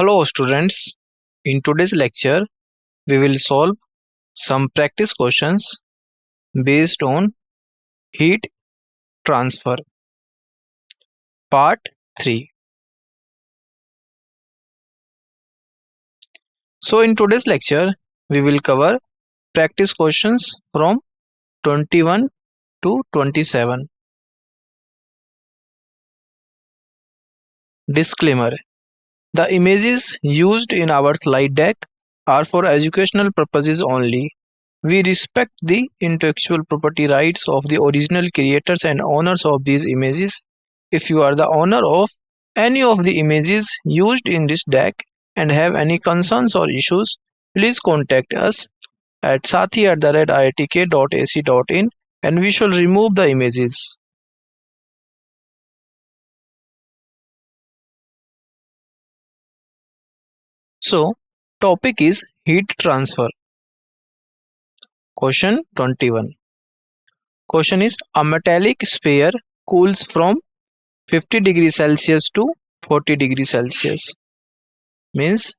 Hello students, in today's lecture we will solve some practice questions based on heat transfer part 3. So in today's lecture we will cover practice questions from 21 to 27. Disclaimer: the images used in our slide deck are for educational purposes only. We respect the intellectual property rights of the original creators and owners of these images. If you are the owner of any of the images used in this deck and have any concerns or issues, please contact us at sathi@iitk.ac.in and we shall remove the images. So, topic is heat transfer. Question 21. Question is, a metallic sphere cools from 50 degrees Celsius to 40 degrees Celsius. Means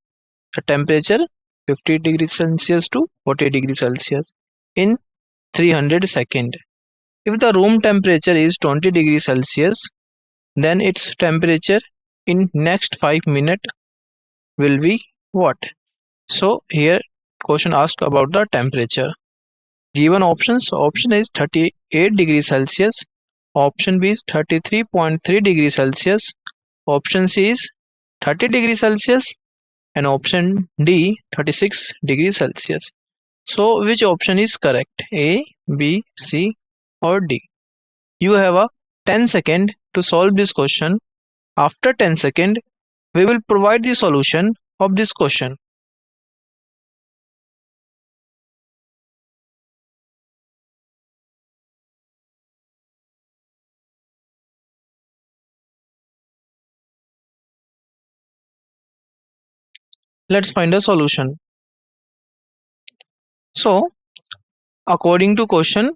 the temperature 50 degrees Celsius to 40 degrees Celsius in 300 seconds. If the room temperature is 20 degrees Celsius, then its temperature in next 5 minutes will be what? So here question asked about the temperature. Given options, option is 38 degrees Celsius, option B is 33.3 degrees Celsius, option C is 30 degrees Celsius and option D 36 degrees Celsius. So which option is correct? A, B, C or D? You have a 10 seconds to solve this question. After 10 seconds, we will provide the solution of this question. Let's find a solution. So, according to question,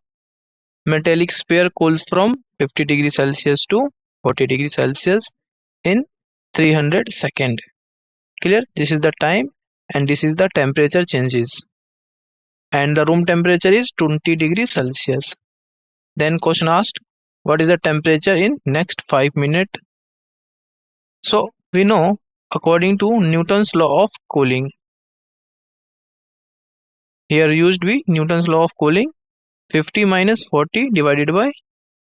metallic sphere cools from 50 degrees Celsius to 40 degrees Celsius in 300 seconds. Clear? This is the time and this is the temperature changes. And the room temperature is 20 degrees Celsius. Then question asked, what is the temperature in next 5 minutes? So we know according to Newton's law of cooling. Here used be Newton's law of cooling. 50 minus 40 divided by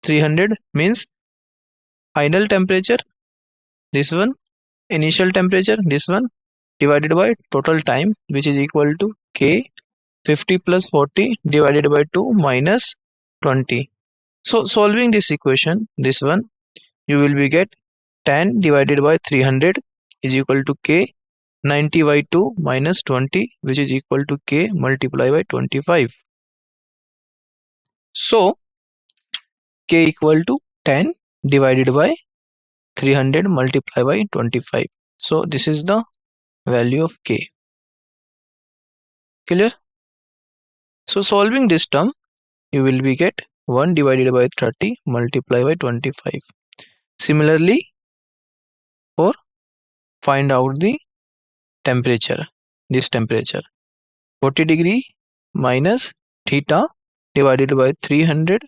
300 means final temperature, this one, initial temperature, this one, divided by total time, which is equal to K 50 plus 40 divided by 2 minus 20. So solving this equation, this one, you will be get 10 divided by 300 is equal to K 90 by 2 minus 20, which is equal to K multiplied by 25. So K equal to 10 divided by 300 multiplied by 25. So this is the value of K. Clear? So solving this term, you will be get 1 divided by 30 multiplied by 25. Similarly, for find out the temperature, this temperature, 40 degree minus theta divided by 300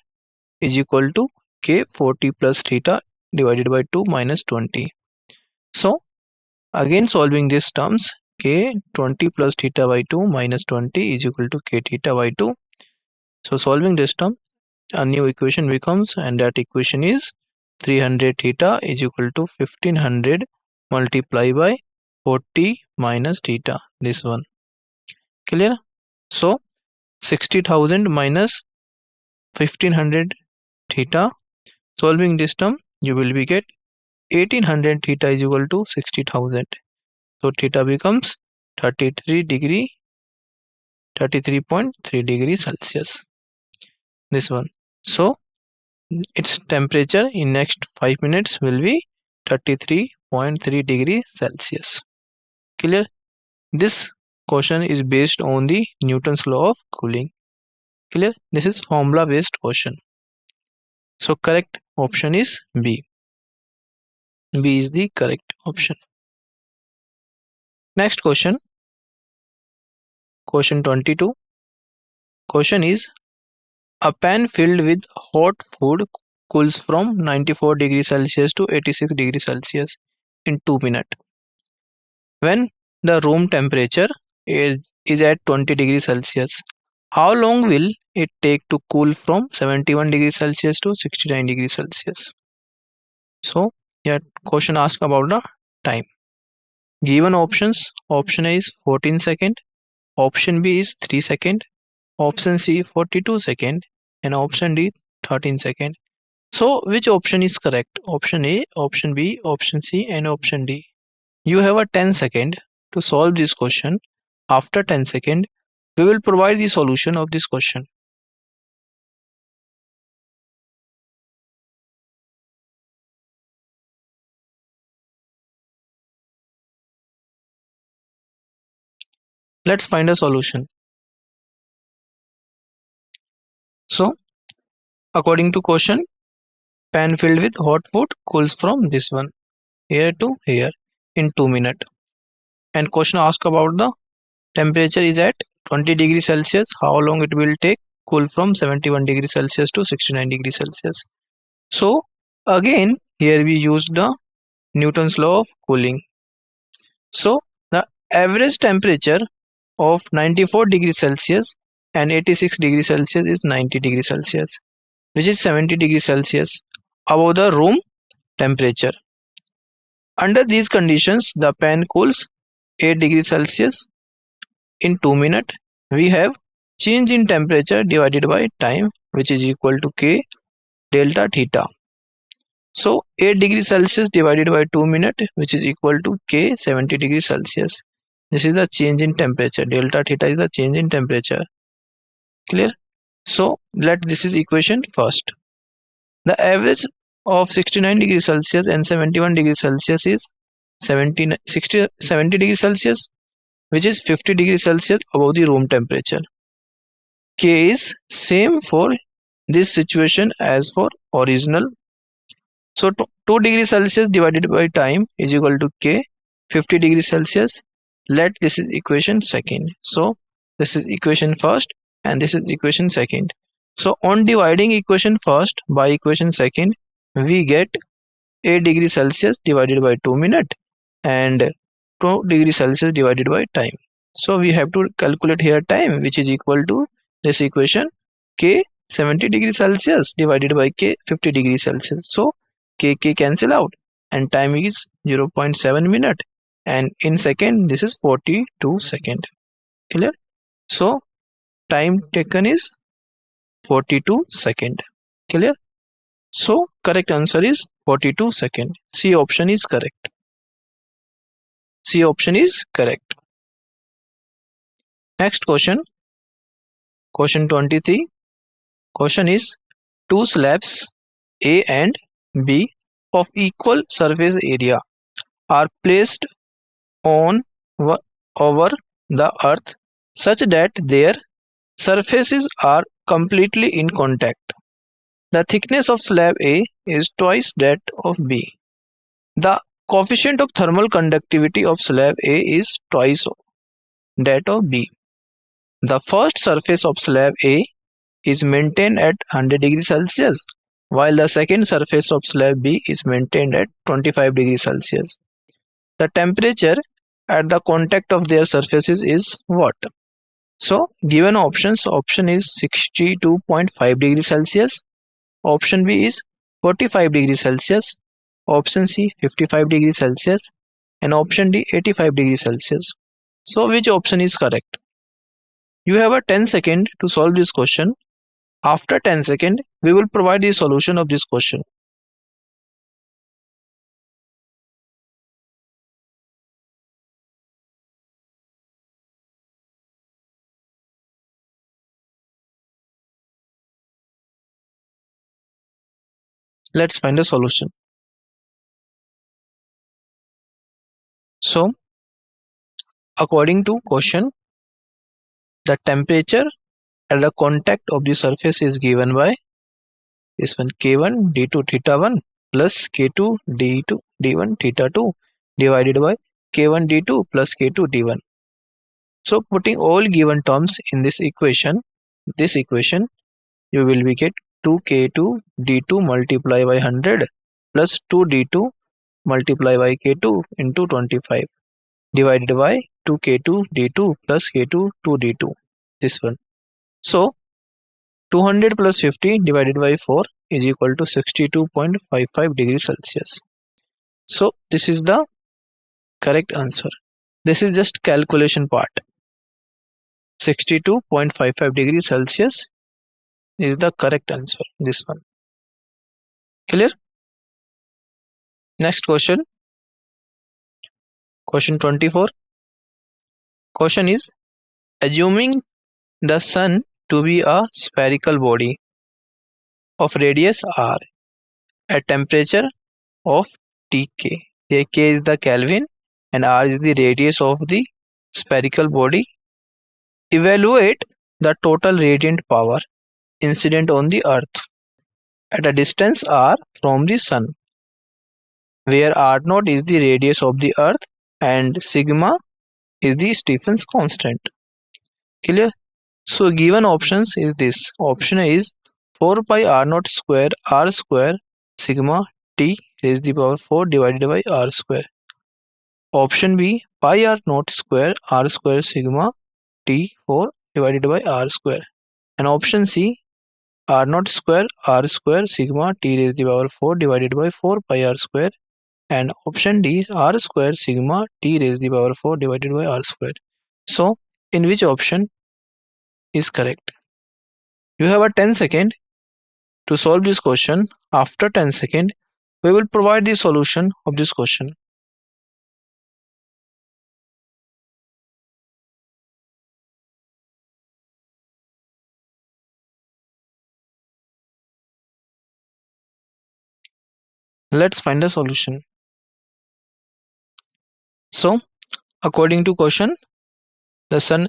is equal to K 40 plus theta divided by 2 minus 20. So again solving these terms, K 20 plus theta by 2 minus 20 is equal to K theta by 2. So solving this term, a new equation becomes, and that equation is 300 theta is equal to 1500 multiplied by 40 minus theta, this one. Clear? So 60,000 minus 1500 theta, solving this term you will be get 1800 theta is equal to 60,000. So theta becomes 33.3 degrees Celsius, this one. So its temperature in next 5 minutes will be 33.3 degrees Celsius. Clear? This question is based on the Newton's law of cooling. Clear? This is formula based question. So correct option is B. B is the correct option. Next question, question 22. Question is, a pan filled with hot food cools from 94 degrees Celsius to 86 degrees Celsius in 2 minutes. When the room temperature is at 20 degrees Celsius, how long will it take to cool from 71 degrees Celsius to 69 degrees Celsius? So, yeah, question asks about the time. Given options, option A is 14 second, option B is 3 second, option C 42 second, and option D 13 second. So, which option is correct? Option A, option B, option C, and option D. You have a 10 second to solve this question. After 10 second, we will provide the solution of this question. Let's find a solution. So, according to question, pan filled with hot food cools from this one here to here in 2 minutes. And question asks about the temperature is at 20 degrees Celsius. How long it will take cool from 71 degrees Celsius to 69 degrees Celsius. So again here we use the Newton's law of cooling. So the average temperature of 94 degrees Celsius and 86 degrees Celsius is 90 degrees Celsius, which is 70 degrees Celsius above the room temperature. Under these conditions, the pan cools 8 degrees Celsius in 2 minutes. We have change in temperature divided by time, which is equal to K delta theta. So 8 degrees Celsius divided by 2 minutes, which is equal to K 70 degrees Celsius. This is the change in temperature. Delta theta is the change in temperature. Clear? So this is equation first. The average of 69 degrees Celsius and 71 degrees Celsius is 70 degrees Celsius, which is 50 degrees Celsius above the room temperature. K is same for this situation as for original. So 2 degrees Celsius divided by time is equal to K 50 degrees Celsius. Let this is equation second. So this is equation first and this is equation second. So on dividing equation first by equation second, we get 8 degrees Celsius divided by 2 minutes and 2 degrees Celsius divided by time. So we have to calculate here time, which is equal to this equation K 70 degrees Celsius divided by K 50 degrees Celsius. So K cancel out and time is 0.7 minute and in second this is 42 second. Clear? So time taken is 42 second. Clear? So correct answer is 42 second. C option is correct. C option is correct. Next question. Question 23. Question is, two slabs A and B of equal surface area are placed on over the earth such that their surfaces are completely in contact. The thickness of slab A is twice that of B. The coefficient of thermal conductivity of slab A is twice that of B. The first surface of slab A is maintained at 100 degrees Celsius, while the second surface of slab B is maintained at 25 degrees Celsius. The temperature at the contact of their surfaces is what? So, given options, option is 62.5 degrees Celsius, option B is 45 degrees Celsius, option C 55 degrees Celsius, and option D 85 degrees Celsius. So, which option is correct? You have a 10 second to solve this question. After 10 seconds, we will provide the solution of this question. Let's find a solution. So, according to question, the temperature at the contact of the surface is given by this one K1 D2 theta 1 plus K2 D2 D1 theta 2 divided by k1 d2 plus k2 d1. So putting all given terms in this equation, you will be get 2k2 d2 multiplied by 100 plus 2 d2 multiplied by k2 into 25 divided by 2k2 d2 plus k2 2d2, this one. So 200 plus 50 divided by 4 is equal to 62.55 degrees Celsius. So this is the correct answer. This is just calculation part. 62.55 degrees Celsius is the correct answer. This one. Clear? Next question. Question 24. Question is, assuming the sun to be a spherical body of radius r at temperature of Tk. Here K is the Kelvin and R is the radius of the spherical body. Evaluate the total radiant power incident on the earth at a distance r from the sun, where r0 is the radius of the earth and sigma is the Stephen's constant. Clear? So given options is this. Option A is 4 pi r0 square r square sigma t raised to the power 4 divided by r square. Option B, pi r0 square r square sigma t 4 divided by r square. And option C, r0 square r square sigma t raised to the power 4 divided by 4 pi r square. And option D, r square sigma t raised to the power 4 divided by r square. So in which option is correct? You have a 10 second to solve this question. After 10 seconds, we will provide the solution of this question. Let's find the solution. So according to question, the sun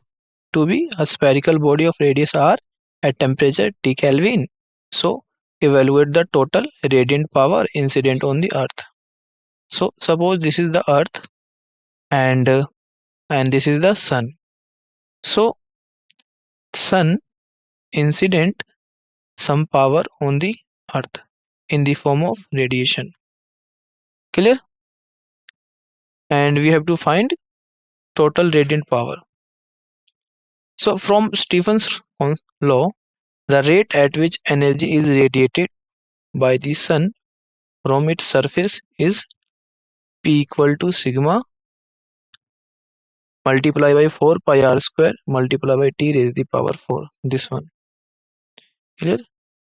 to be a spherical body of radius r at temperature T Kelvin. So evaluate the total radiant power incident on the earth. So suppose this is the earth and this is the sun. So sun incident some power on the earth in the form of radiation. Clear? And we have to find total radiant power. So from Stephen's law, the rate at which energy is radiated by the sun from its surface is P equal to sigma multiplied by 4 pi r square multiplied by T raised to the power 4. This one. Clear?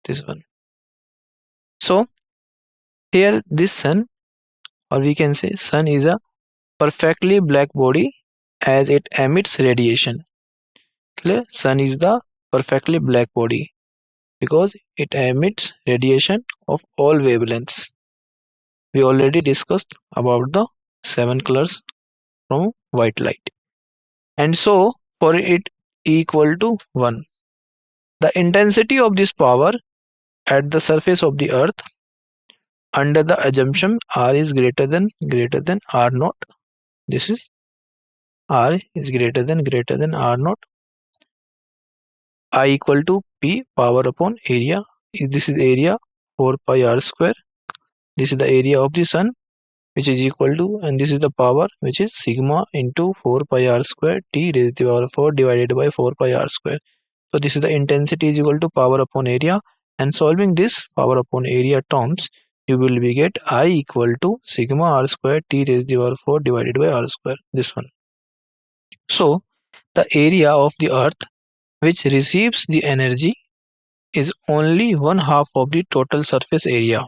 This one. So here this sun, or we can say sun, is a perfectly black body as it emits radiation. Clear? Sun is the perfectly black body because it emits radiation of all wavelengths. We already discussed about the 7 colors from white light. And so for it equal to 1. The intensity of this power at the surface of the earth under the assumption R is greater than R naught. This is R is greater than R naught. I equal to P power upon area. This is area 4 pi r square. This is the area of the sun, which is equal to, and this is the power, which is sigma into 4 pi r square T raised to the power 4 divided by 4 pi r square. So this is the intensity is equal to power upon area, and solving this power upon area terms, you will be get I equal to sigma r square T raised to the power 4 divided by r square. This one. So the area of the earth which receives the energy is only 1/2 of the total surface area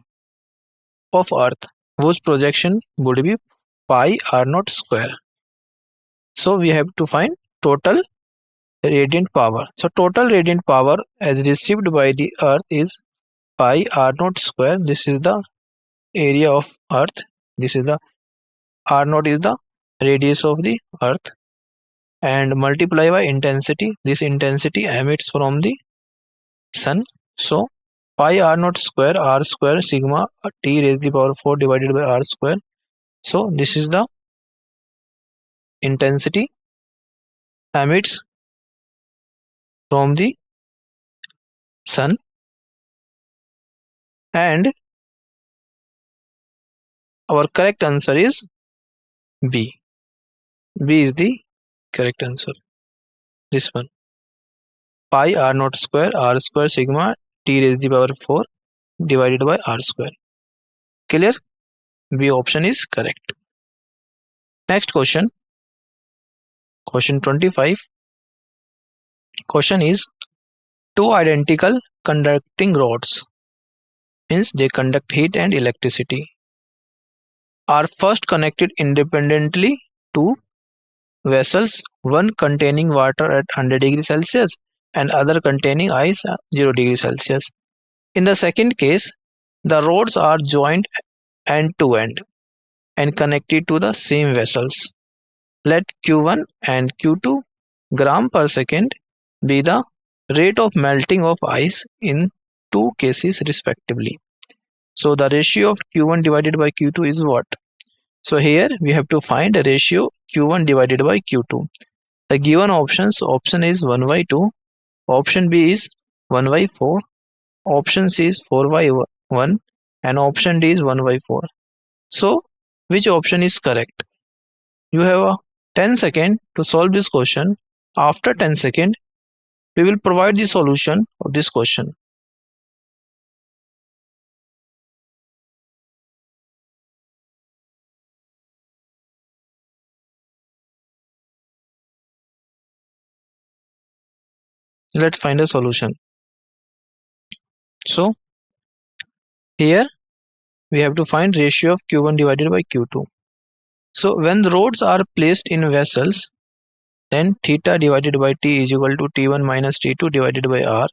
of earth, whose projection would be pi r naught square. So we have to find total radiant power. So total radiant power as received by the earth is pi r naught square. This is the area of earth. This is the r naught is the radius of the earth, and multiply by intensity. This intensity emits from the sun. So pi r naught square r square sigma T raised to the power 4 divided by r square. So this is the intensity emits from the sun, and our correct answer is B. B is the correct answer. This one. Pi r naught square r square sigma t raised to the power 4 divided by r square. Clear? B option is correct. Next question. Question 25. Question is, two identical conducting rods, means they conduct heat and electricity, are first connected independently to vessels, one containing water at 100 degrees Celsius and other containing ice at 0 degrees Celsius. In the second case, the rods are joined end to end and connected to the same vessels. Let Q1 and Q2 gram per second be the rate of melting of ice in two cases respectively. So the ratio of Q1 divided by Q2 is what? So here we have to find the ratio Q1 divided by Q2. The given options, option is 1 by 2, option B is 1 by 4, option C is 4 by 1, and option D is 1 by 4. So which option is correct? You have a 10 seconds to solve this question. After 10 seconds, we will provide the solution of this question. Let's find a solution. So here we have to find ratio of Q1 divided by Q2. So when the rods are placed in vessels, then theta divided by T is equal to T1 minus T2 divided by R.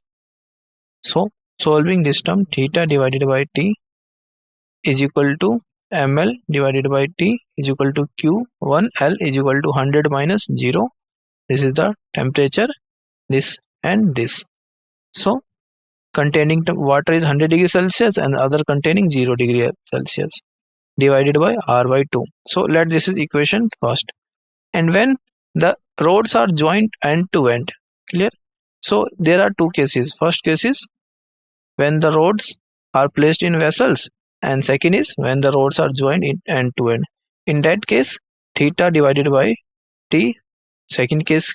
So solving this term, theta divided by T is equal to ml divided by T is equal to Q1L is equal to 100 minus 0. This is the temperature, this and this. So containing water is 100 degrees Celsius and other containing 0 degree Celsius divided by R by 2. So let this is equation first. And when the rods are joined end to end, clear? So there are two cases. First case is when the rods are placed in vessels, and second is when the rods are joined in end to end. In that case, theta divided by T, second case,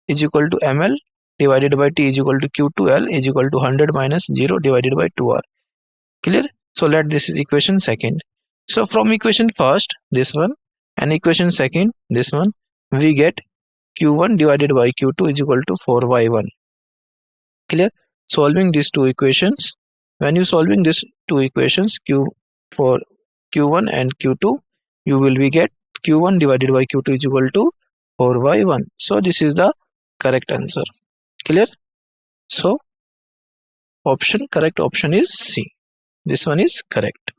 is equal to ml divided by T is equal to Q2L is equal to 100 minus 0 divided by 2R. Clear? So let this is equation second. So from equation first, this one, and equation second, this one, we get Q1 divided by Q2 is equal to 4 by 1. Clear? Solving these two equations, when you solving these two equations, Q for Q1 and Q2, you will be get Q1 divided by Q2 is equal to 4 by 1. So this is the correct answer. Clear? So correct option is C. This one is correct.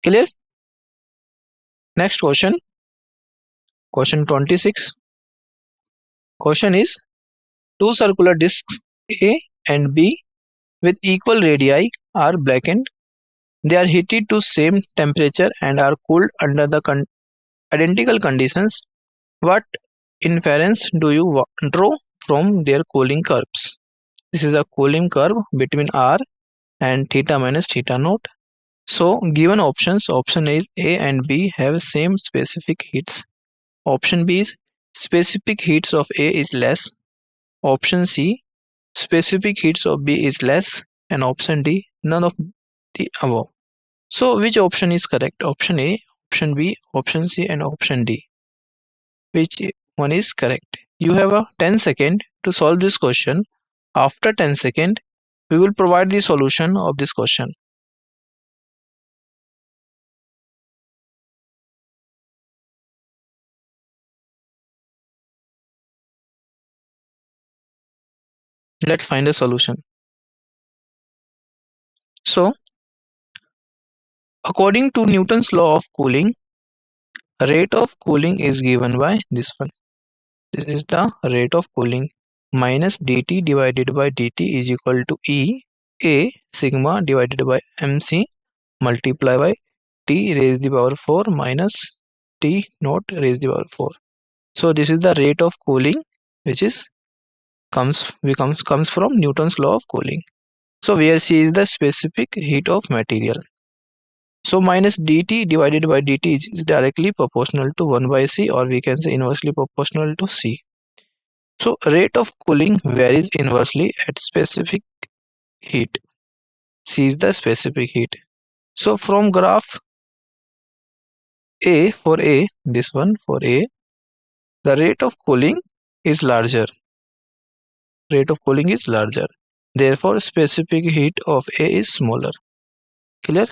Clear? Next question. Question 26. Question is, two circular discs A and B with equal radii are blackened. They are heated to same temperature and are cooled under the identical conditions. What inference do you draw from their cooling curves? This is a cooling curve between R and theta minus theta naught. So given options, option A is A and B have same specific heats. Option B is specific heats of A is less. Option C, specific heats of B is less. And option D, none of the above. So which option is correct? Option A, option B, option C, and option D. Which one is correct? You have a 10 seconds to solve this question. After 10 seconds, we will provide the solution of this question. Let's find a solution. So, according to Newton's law of cooling, rate of cooling is given by this one. This is the rate of cooling minus dt divided by dt is equal to E A sigma divided by mc multiply by T raised to the power 4 minus T naught raised to the power 4. So this is the rate of cooling which is comes from Newton's law of cooling. So where C is the specific heat of material. So minus dt divided by dt is directly proportional to 1 by C, or we can say inversely proportional to C. So rate of cooling varies inversely at specific heat. C is the specific heat. So from graph A, for A, this one for A, the rate of cooling is larger. Rate of cooling is larger. Therefore, specific heat of A is smaller. Clear?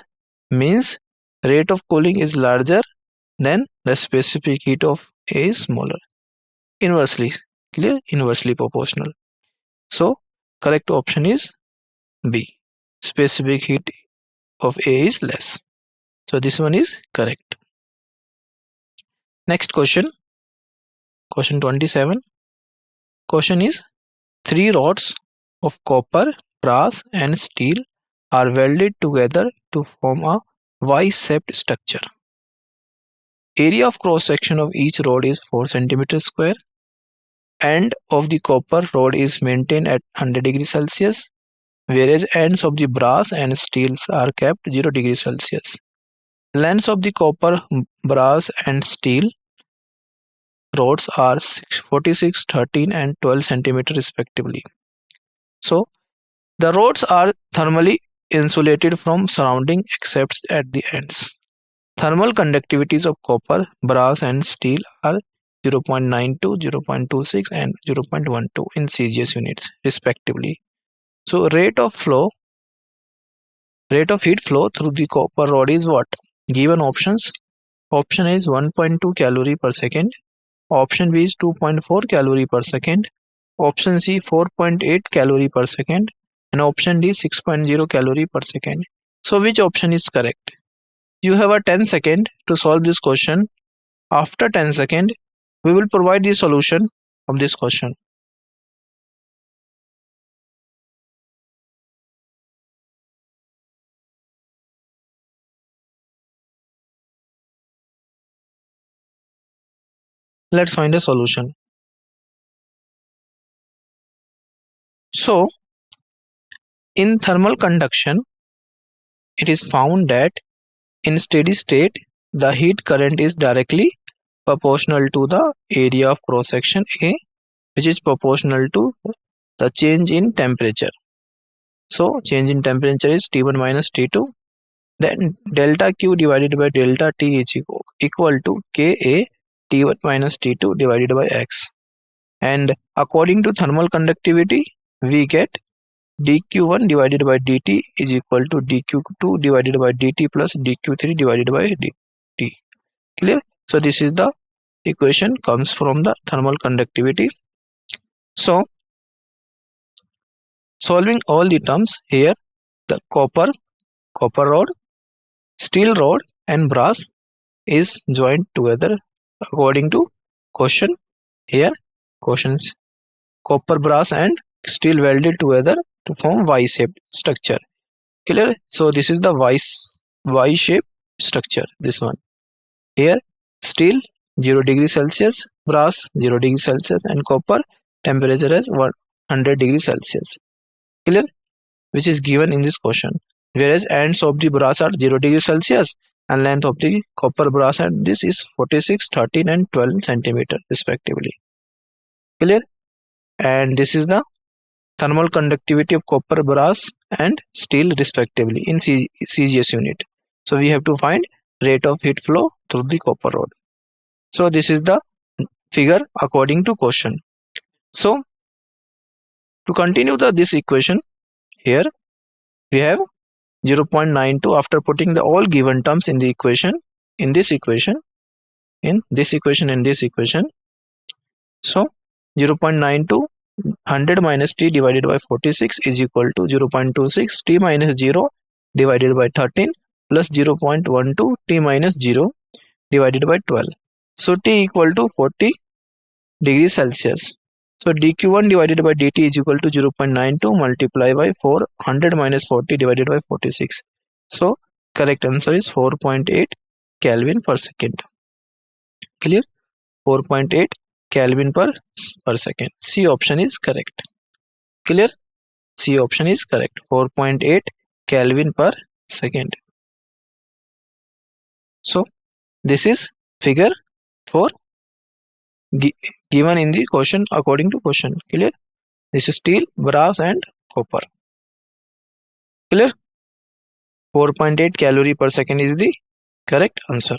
Means rate of cooling is larger than the specific heat of A is smaller. Inversely, clear? Inversely proportional. So, correct option is B. Specific heat of A is less. So, this one is correct. Next question. Question 27. Question is, 3 rods of copper, brass and steel are welded together to form a Y-shaped structure. Area of cross section of each rod is 4 cm square. End of the copper rod is maintained at 100 degrees Celsius, whereas ends of the brass and steels are kept 0 degrees Celsius. Lengths of the copper, brass and steel rods are 46, 13 and 12 cm respectively. So the rods are thermally insulated from surrounding except at the ends. Thermal conductivities of copper, brass and steel are 0.92, 0.26 and 0.12 in CGS units respectively. So rate of heat flow through the copper rod is what? Given options. Option A is 1.2 calorie per second. Option B is 2.4 calorie per second. Option C 4.8 calorie per second. And option D 6.0 calorie per second. So which option is correct? You have a 10 second to solve this question. After 10 seconds, we will provide the solution of this question. Let's find a solution. So, in thermal conduction, it is found that in steady state, the heat current is directly proportional to the area of cross section A, which is proportional to the change in temperature. So, change in temperature is T1 minus T2. Then delta Q divided by delta T is equal to Ka T1 minus T2 divided by X. And according to thermal conductivity, we get dq1 divided by dt is equal to dq2 divided by dt plus dq3 divided by dt. Clear? So this is the equation comes from the thermal conductivity. So solving all the terms here, the copper rod, steel rod and brass is joined together according to question. Here questions, copper, brass and steel welded together to form Y-shaped structure. Clear? So this is the Y-shaped structure. This one. Here steel 0 degree Celsius, brass 0 degree Celsius and copper temperature as 100 degree Celsius. Clear? Which is given in this question. Whereas ends of the brass are 0 degree Celsius and length of the copper brass at this is 46, 13 and 12 centimeter respectively. Clear? And this is the thermal conductivity of copper, brass and steel respectively in CGS unit. So we have to find rate of heat flow through the copper rod. So this is the figure according to question. So to continue this equation, here we have 0.92 after putting the all given terms in the equation, in this equation, in this equation and this equation. So 0.92 100 minus t divided by 46 is equal to 0.26 t minus 0 divided by 13 plus 0.12 t minus 0 divided by 12. So t equal to 40 degrees Celsius. So dq1 divided by dt is equal to 0.92 multiplied by 400 minus 40 divided by 46. So correct answer is 4.8 Kelvin per second. Clear? 4.8 Kelvin per second. C option is correct. Clear? C option is correct. 4.8 Kelvin per second. So this is figure 4 given in the question according to question. Clear? This is steel, brass and copper. Clear? 4.8 calorie per second is the correct answer.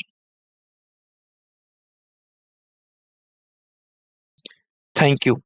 Thank you.